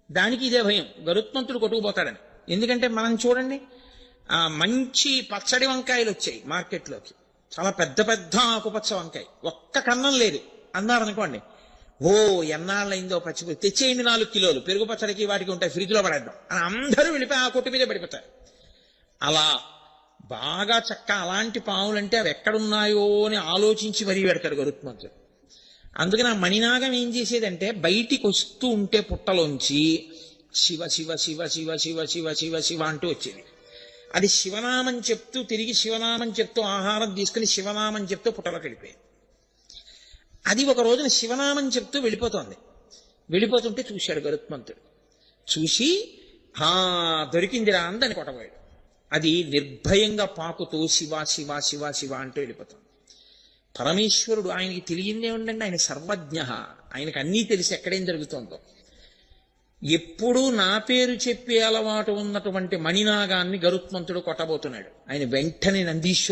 దానికి ఇదే భయం, గరుత్మంతుడు కొట్టుకుపోతాడని. ఎందుకంటే మనం చూడండి, మంచి పచ్చడి వంకాయలు వచ్చాయి మార్కెట్లోకి, చాలా పెద్ద పెద్ద ఆకుపచ్చ వంకాయ, ఒక్క కన్నం లేదు అన్నారనుకోండి, ఓ ఎన్నాళ్ళైందో పచ్చిపోయి తెచ్చేయండి 4 కిలోలు, పెరుగు పచ్చడికి వాటికి ఉంటాయి, ఫ్రిడ్జ్లో పడేద్దాం అని అందరూ వెళ్ళిపోయి ఆ కొట్టు మీదే పడిపోతారు. అలా బాగా చక్క అలాంటి పాములంటే అవి ఎక్కడున్నాయో అని ఆలోచించి మరీ పెడతాడు గరుత్మంతుడు. అందుకని ఆ మణినాగం ఏం చేసేదంటే, బయటికి వస్తూ ఉంటే పుట్టలోంచి శివ శివ శివ శివ శివ శివ శివ శివ అంటూ వచ్చేది. అది శివనామం చెప్తూ తిరిగి శివనామం చెప్తూ ఆహారం తీసుకుని శివనామం చెప్తూ పుట్టలోకి వెళ్ళిపోయేది. అది ఒక రోజున శివనామం చెప్తూ వెళ్ళిపోతోంది. వెళ్ళిపోతుంటే చూశాడు గరుత్మంతుడు. చూసి దొరికిందిరా అందని కొట్టబోయాడు. అది నిర్భయంగా పాకుతూ శివ శివ శివ శివ అంటూ వెళ్ళిపోతాం. పరమేశ్వరుడు, ఆయనకి తెలియందే ఉండండి, ఆయన సర్వజ్ఞ, ఆయనకు అన్నీ తెలిసి ఎక్కడేం జరుగుతుందో. ఎప్పుడూ నా పేరు చెప్పే అలవాటు ఉన్నటువంటి మణినాగాన్ని గరుత్మంతుడు కొట్టబోతున్నాడు. ఆయన వెంటనే నందీశ్వరుడు